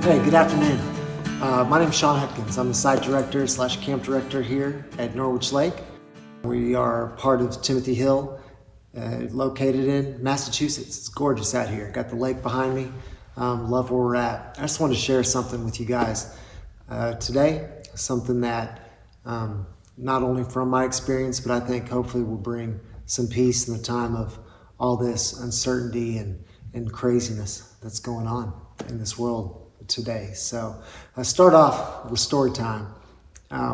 Hey, good afternoon. My name is Sean Hudkins. I'm the site director / camp director here at Norwich Lake. We are part of Timothy Hill, located in Massachusetts. It's gorgeous out here. Got the lake behind me. Love where we're at. I just wanted to share something with you guys today. Something that not only from my experience, but I think hopefully will bring some peace in the time of all this uncertainty and craziness that's going on in this world today. So I start off with story time.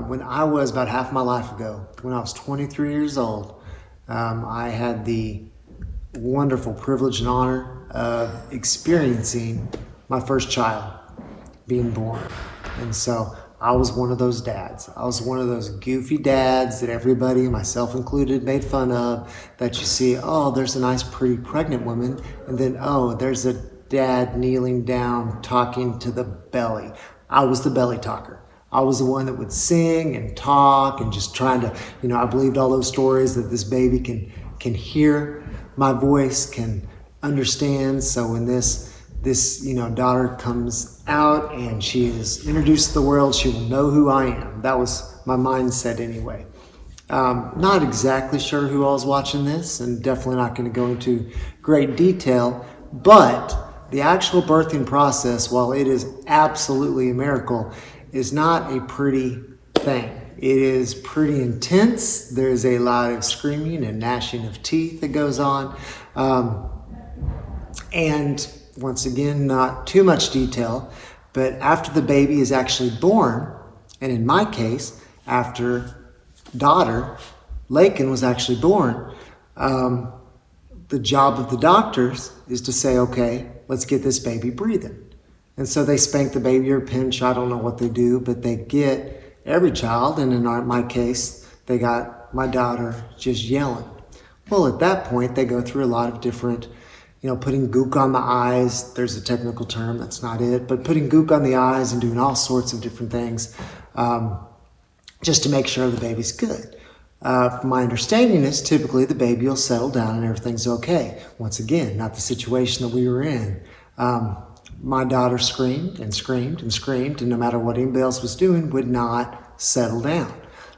When I was about half my life ago, when I was 23 years old, I had the wonderful privilege and honor of experiencing my first child being born. And so I was one of those dads. I was one of those goofy dads that everybody, myself included, made fun of, that you see, oh, there's a nice pretty pregnant woman, and then, oh, there's a dad kneeling down talking to the belly. I was the belly talker. I was the one that would sing and talk and just trying to, I believed all those stories that this baby can hear my voice, can understand. So when this daughter comes out and she is introduced to the world, she will know who I am. That was my mindset anyway. Not exactly sure who I was watching this, and definitely not going to go into great detail, but the actual birthing process, while it is absolutely a miracle, is not a pretty thing. It is pretty intense. There's a lot of screaming and gnashing of teeth that goes on. And once again, not too much detail, but after the baby is actually born, and in my case, after daughter, Lakin, was actually born, the job of the doctors is to say, okay, let's get this baby breathing. And so they spank the baby or pinch, I don't know what they do, but they get every child, and in my case, they got my daughter just yelling. Well, at that point, they go through a lot of different, putting gook on the eyes. There's a technical term, that's not it, but putting gook on the eyes and doing all sorts of different things just to make sure the baby's good. My understanding is typically the baby will settle down and everything's okay. Once again, not the situation that we were in. My daughter screamed and screamed and screamed, and no matter what anybody else was doing, would not settle down.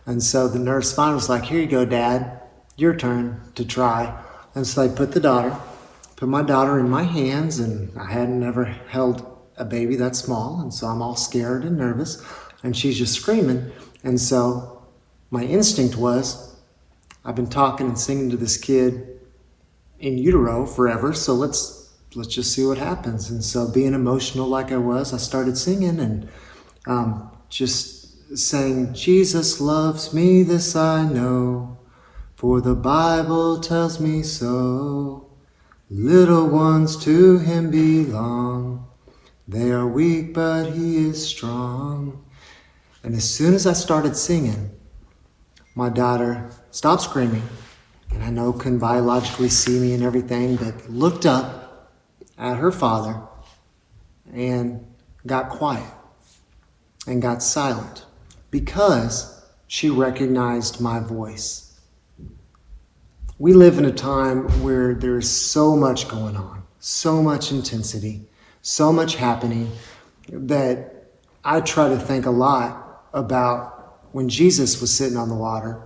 And so the nurse finally was like, here you go, Dad, your turn to try. And so they put my daughter in my hands, and I hadn't never held a baby that small, and so I'm all scared and nervous, and she's just screaming. And so my instinct was, I've been talking and singing to this kid in utero forever, so let's just see what happens. And so being emotional like I was, I started singing and just saying, Jesus loves me, this I know, for the Bible tells me so. Little ones to him belong. They are weak, but he is strong. And as soon as I started singing, my daughter stopped screaming, and I know couldn't biologically see me and everything, but looked up at her father and got quiet and got silent because she recognized my voice. We live in a time where there's so much going on, so much intensity, so much happening, that I try to think a lot about when Jesus was sitting on the water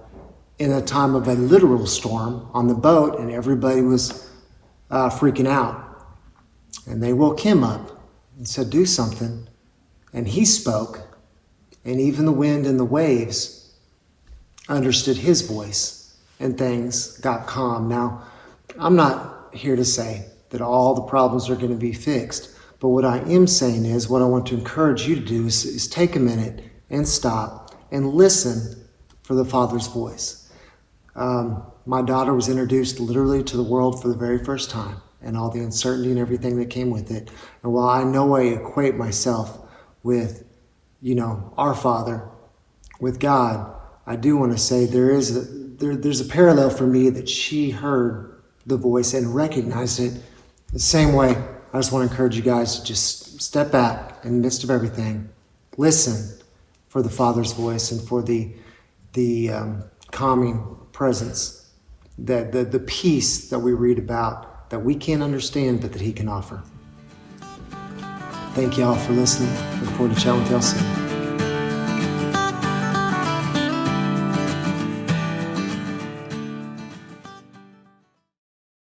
in a time of a literal storm on the boat, and everybody was freaking out. And they woke him up and said, do something. And he spoke, and even the wind and the waves understood his voice, and things got calm. Now, I'm not here to say that all the problems are going to be fixed, but what I am saying is, what I want to encourage you to do is take a minute and stop and listen for the Father's voice. My daughter was introduced literally to the world for the very first time, and all the uncertainty and everything that came with it. And while I know I equate myself with, our Father, with God, I do want to say there's a parallel for me that she heard the voice and recognized it the same way. I just want to encourage you guys to just step back in the midst of everything, listen for the Father's voice and for the calming presence, the peace that we read about, that we can't understand but that he can offer. Thank you all for listening. Look forward to chatting with y'all soon.